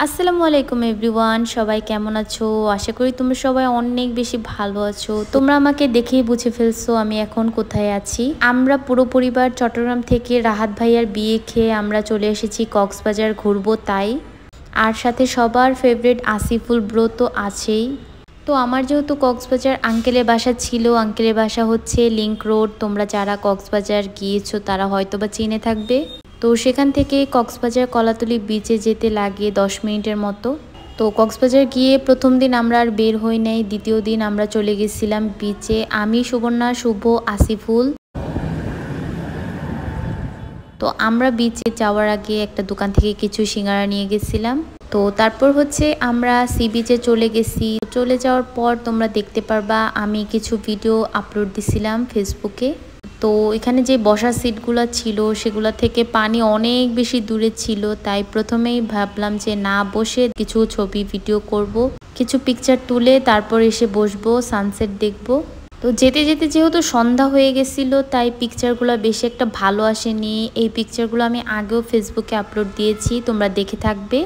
আসসালামু আলাইকুম এভরিওয়ান, সবাই কেমন আছো? আশা করি তোমরা সবাই অনেক বেশি ভালো আছো। তোমরা আমাকে দেখেই বুঝে ফেলছো আমি এখন কোথায় আছি। আমরা পুরো পরিবার চট্টগ্রাম থেকে রাহাত ভাইয়ার বিয়ে খেয়ে আমরা চলে এসেছি কক্সবাজার ঘুরবো তাই। আর সাথে সবার ফেভারিট আসিফুল ব্রো তো আছেই। তো আমার যেহেতু কক্সবাজার আঙ্কেলের বাসা ছিল, আঙ্কেলের বাসা হচ্ছে লিংক রোড। তোমরা যারা কক্সবাজার গিয়েছো তারা হয়তো বা চিনে থাকবে। তো সেখান থেকে কক্সবাজার কলাতলি বিচে যেতে লাগে 10 মিনিটের মতো। তো কক্সবাজার গিয়ে প্রথম দিন আমরা আর বের হই নাই, দ্বিতীয় দিন আমরা চলে গেছিলাম বিচে। আমি, সুবর্ণা, শুভ, আসিফুল। তো আমরা বিচে যাওয়ার আগে একটা দোকান থেকে কিছু সিঙ্গারা নিয়ে গেছিলাম। তো তারপর হচ্ছে আমরা সি বিচে চলে গেছি। চলে যাওয়ার পর তোমরা দেখতে পারবা আমি কিছু ভিডিও আপলোড দিছিলাম ফেসবুকে। তো এখানে যে বসার সিটগুলো ছিল সেগুলো থেকে পানি অনেক বেশি দূরে ছিল, তাই প্রথমেই ভাবলাম যে না বসে কিছু ছবি ভিডিও করব, কিছু পিকচার তুলে তারপর এসে বসবো, সানসেট দেখব। তো যেতে যেতে যেহেতু সন্ধ্যা হয়ে গেছিল তাই পিকচারগুলো বেশি একটা ভালো আসেনি। এই পিকচারগুলো আমি আগেও ফেসবুকে আপলোড দিয়েছি, তোমরা দেখে থাকবে।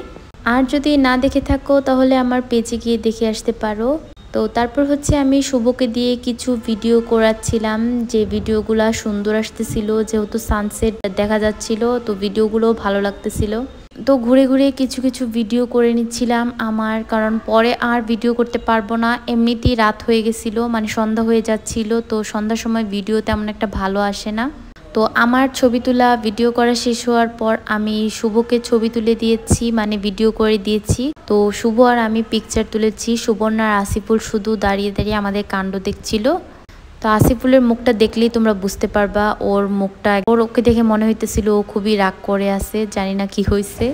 আর যদি না দেখে থাকো তাহলে আমার পেজে গিয়ে দেখে আসতে পারো। তো তারপর হচ্ছে আমি শুভকে দিয়ে কিছু ভিডিও করাচ্ছিলাম, যে ভিডিওগুলো সুন্দর আসতেছিল, যেহেতু সানসেট দেখা যাচ্ছিল তো ভিডিওগুলো ভালো লাগতেছিল। তো ঘুরে ঘুরে কিছু কিছু ভিডিও করে নিচ্ছিলাম আমার, কারণ পরে আর ভিডিও করতে পারবো না। এমনিতেই রাত হয়ে গেছিল, মানে সন্ধ্যা হয়ে যাচ্ছিল। তো সন্ধ্যার সময় ভিডিও তেমন একটা ভালো আসে না। তো আমার ছবি তোলা ভিডিও করা শেষ হওয়ার পর আমি শুভকে ছবি তুলে দিয়েছি, মানে ভিডিও করে দিয়েছি। তো শুভ আর আমি পিকচার তুলেছি। সুবর্ণা আর আসিফুল শুধু দাঁড়িয়ে দাঁড়িয়ে আমাদের কাণ্ড দেখছিল। তো আসিফুলের মুখটা দেখলেই তোমরা বুঝতে পারবা ওর মুখটা, ওকে দেখে মনে হইতেছিল ও খুবই রাগ করে আছে, জানি না কি হয়েছে।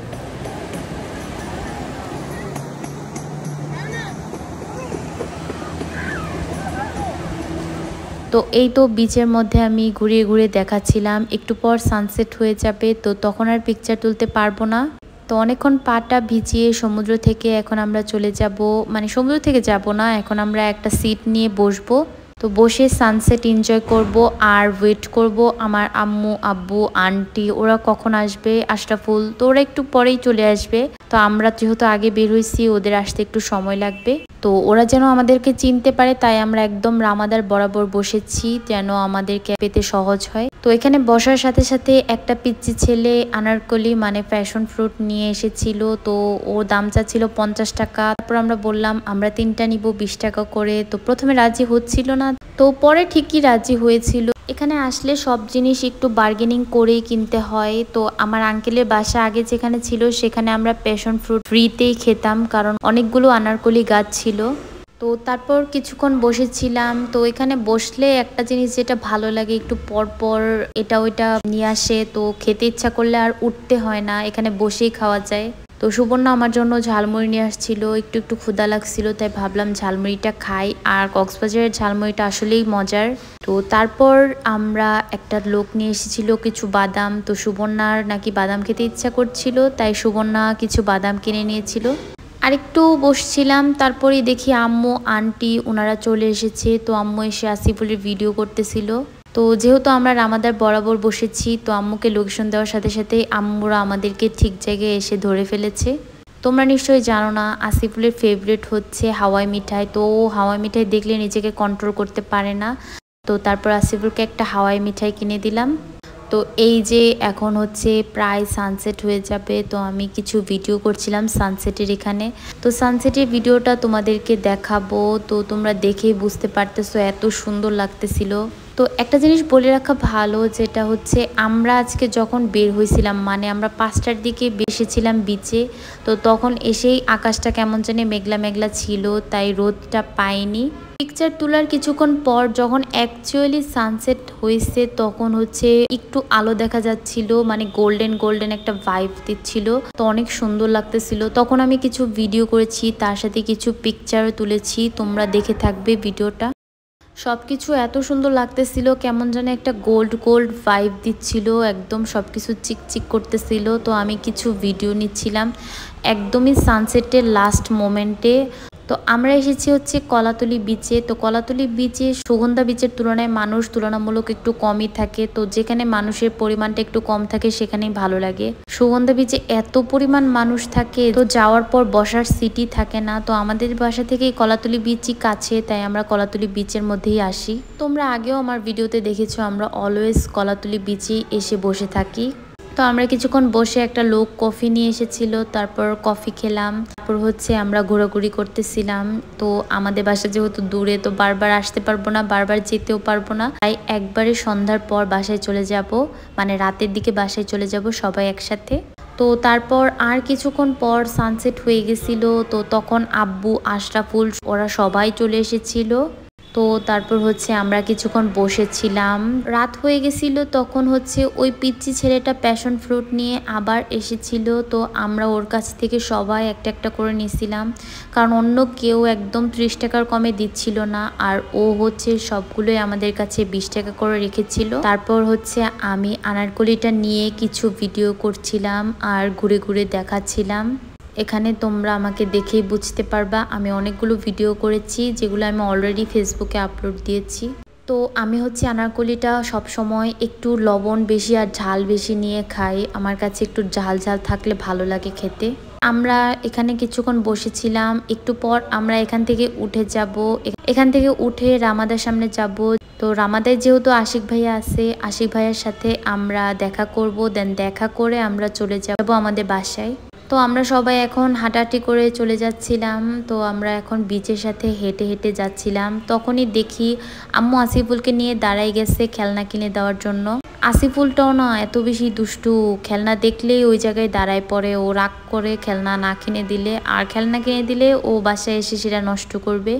তো এই তো বিচের মধ্যে আমি ঘুরিয়ে ঘুরিয়ে দেখাচ্ছিলাম। একটু পর সানসেট হয়ে যাবে, তো তখন আর পিকচার তুলতে পারবো না। তো অনেকক্ষণ পাটা ভিজিয়ে সমুদ্র থেকে এখন আমরা চলে যাব, মানে সমুদ্র থেকে যাব না, এখন আমরা একটা সিট নিয়ে বসবো। তো বসে সানসেট এনজয় করব আর ওয়েট করব আমার আম্মু, আব্বু, আন্টি ওরা কখন আসবে, আশরাফুল। তো ওরা একটু পরেই চলে আসবে। তো আমরা যেহেতু আগে বের হয়েছি ওদের আসতে একটু সময় লাগবে। তো ওরা যেন আমাদেরকে চিনতে পারে তাই আমরা একদম রামাদার বরাবর বসেছি, যেন আমাদেরকে পেতে সহজ হয়। তো এখানে বসার সাথে সাথে একটা পিচ্চি ছেলে আনারকলি মানে প্যাশন ফ্রুট নিয়ে এসেছিল। তো ওর দাম চাচ্ছিল 50 টাকা। তারপর আমরা বললাম আমরা 3টা নিব 20 টাকা করে। তো প্রথমে রাজি হচ্ছিল না, তো পরে ঠিকই রাজি হয়েছিল। এখানে আসলে সব জিনিস একটু বার্গেনিং করেই কিনতে হয়। তো আমার আঙ্কেলের বাসা আগে যেখানে ছিল সেখানে আমরা প্যাশন ফ্রুট ফ্রিতেই খেতাম, কারণ অনেকগুলো আনারকলি গাছ ছিল। তো তারপর কিছুক্ষণ বসেছিলাম। তো এখানে বসলে একটা জিনিস যেটা ভালো লাগে, একটু পর পর এটা ওইটা নিয়ে আসে, তো খেতে ইচ্ছা করলে আর উঠতে হয় না, এখানে বসেই খাওয়া যায়। তো সুবর্ণা আমার জন্য ঝালমুড়ি নিয়ে আসছিল, একটু একটু ক্ষুধা লাগছিল তাই ভাবলাম ঝালমুড়িটা খাই। আর কক্সবাজারের ঝালমুড়িটা আসলেই মজার। তো তারপর আমরা একটা লোক নিয়ে এসেছিল কিছু বাদাম। তো সুবর্ণার নাকি বাদাম খেতে ইচ্ছা করছিল তাই সুবর্ণা কিছু বাদাম কিনে নিয়েছিল। আরেকটু বসছিলাম, তারপরেই দেখি আম্মু, আন্টি ওনারা চলে এসেছে। তো আম্মু এসে আসিফুলের ভিডিও করতেছিল। তো যেহেতু আমরা রামাদার বরাবর বসেছি তো আম্মুকে লোকেশন দেওয়ার সাথে সাথে আম্মুরা আমাদেরকে ঠিক জায়গায় এসে ধরে ফেলেছে। তোমরা নিশ্চয়ই জানো না আসিফুলের ফেভারিট হচ্ছে হাওয়াই মিঠাই। তো হাওয়াই মিঠাই দেখলে নিজেকে কন্ট্রোল করতে পারে না। তো তারপর আসিফুলকে একটা হাওয়াই মিঠাই কিনে দিলাম। তো এই যে এখন হচ্ছে প্রায় সানসেট হয়ে যাবে, তো আমি কিছু ভিডিও করছিলাম সানসেটের এখানে। তো সানসেটের ভিডিওটা তোমাদেরকে দেখাবো, তো তোমরা দেখেই বুঝতে পারতেছো এত সুন্দর লাগতেছিল। তো একটা জিনিস বলে রাখা ভালো, যেটা হচ্ছে আমরা আজকে যখন বের হয়েছিলাম, মানে আমরা 5টার দিকে এসেছিলাম বিচে। তো তখন এসেই আকাশটা কেমন জানি মেঘলা মেঘলা ছিল, তাই রোদটা পাইনি। পিকচার তোলার কিছুক্ষণ পর যখন অ্যাকচুয়ালি সানসেট হয়েছে তখন হচ্ছে একটু আলো দেখা যাচ্ছিল, মানে গোল্ডেন গোল্ডেন একটা ভাইব দিচ্ছিল। তো অনেক সুন্দর লাগতেছিল। তখন আমি কিছু ভিডিও করেছি, তার সাথে কিছু পিকচারও তুলেছি, তোমরা দেখে থাকবে ভিডিওটা। সবকিছু এত সুন্দর লাগতেছিল, কেমন যেন একটা গোল্ড গোল্ড ভাইব দিচ্ছিল, একদম সবকিছু চিকচিক করতেছিল। তো আমি কিছু ভিডিও নিচ্ছিলাম একদমই সানসেটের লাস্ট মোমেন্টে। তো আমরা এসেছি হচ্ছে কলাতলি বিচে। তো কলাতলি বিচে সুগন্ধা বিচের তুলনায় মানুষ তুলনামূলক একটু কমই থাকে। তো যেখানে মানুষের পরিমাণটা একটু কম থাকে সেখানেই ভালো লাগে। সুগন্ধা বিচে এত পরিমাণ মানুষ থাকে, তো যাওয়ার পর বসার সিটি থাকে না। তো আমাদের বাসা থেকে কলাতলি বিচই কাছে, তাই আমরা কলাতলি বিচের মধ্যেই আসি। তোমরা আগেও আমার ভিডিওতে দেখেছো আমরা অলওয়েজ কলাতলি বিচেই এসে বসে থাকি। তো আমরা কিছুক্ষণ বসে একটা লোক কফি নিয়ে এসেছিল, তারপর কফি খেলাম। তারপর হচ্ছে আমরা ঘোরাঘুরি করতেছিলাম। তো আমাদের বাসা যেহেতু দূরে, তো বারবার আসতে পারবো না, বারবার যেতেও পারবো না, তাই একবারে সন্ধ্যার পর বাসায় চলে যাব, মানে রাতের দিকে বাসায় চলে যাব সবাই একসাথে। তো তারপর আর কিছুক্ষণ পর সানসেট হয়ে গেছিল। তো তখন আব্বু, আশরাফুল ওরা সবাই চলে এসেছিল। তো তারপর হচ্ছে আমরা কিছুক্ষণ বসেছিলাম, রাত হয়ে গেছিল। তখন হচ্ছে ওই পিচ্চি ছেলেটা প্যাশন ফ্রুট নিয়ে আবার এসেছিল। তো আমরা ওর কাছ থেকে সবাই একটা একটা করে নিয়েছিলাম, কারণ অন্য কেউ একদম 30 টাকার কমে দিচ্ছিল না, আর ও হচ্ছে সবগুলোই আমাদের কাছে 20 টাকা করে রেখেছিল। তারপর হচ্ছে আমি আনারকলিটা নিয়ে কিছু ভিডিও করছিলাম আর ঘুরে ঘুরে দেখাচ্ছিলাম। এখানে তোমরা আমাকে দেখেই বুঝতে পারবা আমি অনেকগুলো ভিডিও করেছি, যেগুলো আমি অলরেডি ফেসবুকে আপলোড দিয়েছি। তো আমি হচ্ছে আনারকলিটা সবসময় একটু লবণ বেশি আর ঝাল বেশি নিয়ে খাই, আমার কাছে একটু ঝাল ঝাল থাকলে ভালো লাগে খেতে। আমরা এখানে কিছুক্ষণ বসেছিলাম, একটু পর আমরা এখান থেকে উঠে যাব। এখান থেকে উঠে রামাদার সামনে যাব। তো রামাদায় যেহেতু আশিক ভাইয়া আছে, আশিক ভাইয়ার সাথে আমরা দেখা করব, দেন দেখা করে আমরা চলে যাব আমাদের বাসায়। তো আমরা সবাই এখন হাঁটাহাঁটি করে চলে যাচ্ছিলাম। তো আমরা এখন বিচের সাথে হেঁটে হেঁটে যাচ্ছিলাম। তখনই দেখি আম্মু আসিফুলকে নিয়ে দাঁড়াই গেছে খেলনা কিনে দেওয়ার জন্য। আসিফুলটাও না এত বেশি দুষ্টু, খেলনা দেখলেই ওই জায়গায় দাঁড়ায় পড়ে। ও রাগ করে খেলনা না কিনে দিলে, আর খেলনা কিনে দিলে ও বাসায় এসে সেটা নষ্ট করবে,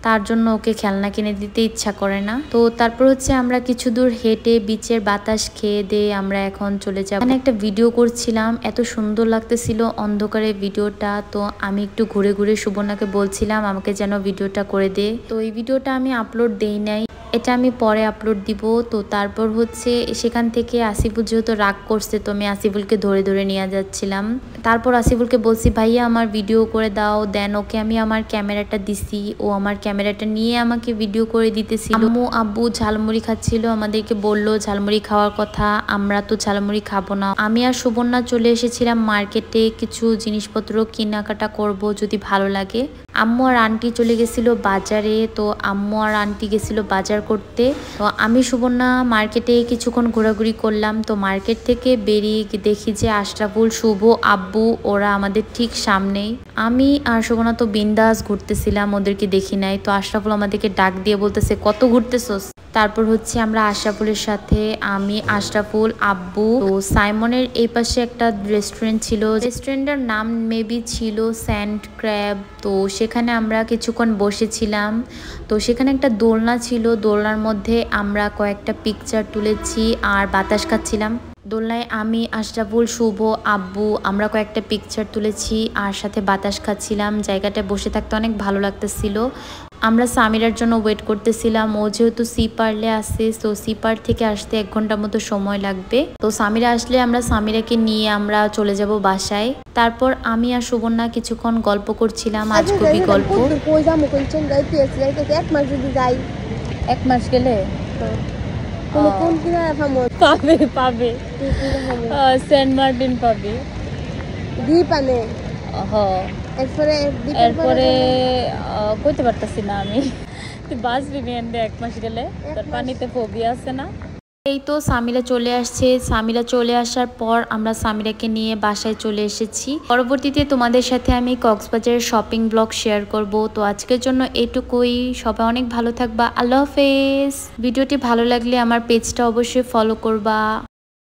তার জন্য ওকে খেলনা কিনে দিতে ইচ্ছা করে না। তো তারপর হচ্ছে আমরা কিছু দূর হেঁটে বিচের বাতাস খেয়ে দিয়ে আমরা এখন চলে যাব। এখানে একটা ভিডিও করছিলাম, এত সুন্দর লাগতেছিল অন্ধকারে ভিডিওটা। তো আমি একটু ঘুরে ঘুরে সুবর্ণাকে বলছিলাম আমাকে যেন ভিডিওটা করে দে। তো এই ভিডিওটা আমি আপলোড দেই নাই, এটা আমি পরে আপলোড দিব। তো তারপর হচ্ছে সেখান থেকে আসিফুল যেহেতু রাগ করছে, তো আমি আসিফুলকে ধরে ধরে নিয়ে যাচ্ছিলাম। তারপর আসিফুলকে বলছি ভাইয়া আমার ভিডিও করে দাও, দেন ওকে আমি আমার ক্যামেরাটা দিছি, ও আমার ক্যামেরাটা নিয়ে আমাকে ভিডিও করে দিতেছিল। আম্মু আব্বু ঝালমুড়ি খাচ্ছিল, আমাদেরকে বললো ঝালমুড়ি খাওয়ার কথা, আমরা তো ঝালমুড়ি খাবো না। আমি আর সুবর্ণা চলে এসেছিলাম মার্কেটে, কিছু জিনিসপত্র কেনাকাটা করব যদি ভালো লাগে। আম্মু আর আন্টি চলে গেছিল বাজারে। তো আম্মু আর আন্টি গেছিল বাজার করতে। তো আমি সুবর্ণা মার্কেটে কিছুক্ষণ ঘোরাঘুরি করলাম। তো মার্কেট থেকে বেরিয়ে দেখি যে আশরাফুল, শুভ, আব্বু ওরা আমাদের ঠিক সামনেই। আমি আর সুবর্ণা তো বিন্দাস ঘুরতেছিলাম, ওদেরকে দেখি নাই। তো আশরাফুল আমাদেরকে ডাক দিয়ে বলতেছে কত ঘুরতেছস। তারপর হচ্ছে আমরা আশরাফুলের সাথে, আমি, আশরাফুল, আব্বু, তো সাইমনের এই পাশে একটা রেস্টুরেন্ট ছিল, রেস্টুরেন্টের নাম মেবি ছিল স্যান্ড ক্র্যাব। তো সেখানে আমরা কিছুক্ষণ বসেছিলাম। তো সেখানে একটা দোলনা ছিল, দোলনার মধ্যে আমরা কয়েকটা পিকচার তুলেছি আর বাতাস খাচ্ছিলাম। দোলনায় আমি, আশরাফুল, শুভ, আব্বু আমরা কয়েকটা পিকচার তুলেছি আর সাথে বাতাস খাচ্ছিলাম। জায়গাটায় বসে থাকতে অনেক ভালো লাগতেছিল। আমরা সামিরার জন্য ওয়েট করতেছিলাম, ও যেহেতু সি পার্লে আসে, তো সি পার্ক থেকে আসতে 1 ঘন্টার মতো সময় লাগবে। তো সামিরা আসলে আমরা সামিরাকে নিয়ে আমরা চলে যাব বাসায়। তারপর আমি আর সুবর্ণা কিছুক্ষণ গল্প করছিলাম, আজকবি গল্প। 1 মাস গেলে পাবে পাবে সেন্ট মার্টিন পাবে দ্বীপানে। এরপরে কইতে পারতাছি না আমি, তুই বাঁচবি মেয়েদের 1 মাস গেলে, তোর পানিতে ফোবিয়া আছে না। এই তো সামিরা চলে আসছে। সামিরা চলে আসার পর আমরা সামিরাকে নিয়ে বাসায় চলে এসেছি। পরবর্তীতে তোমাদের সাথে আমি কক্সবাজারের শপিং ব্লগ শেয়ার করব। তো আজকের জন্য এইটুকুই, সবাই অনেক ভালো থাকবা। আল্লাহ হাফেজ। ভিডিওটি ভালো লাগলে আমার পেজটা অবশ্যই ফলো করবা।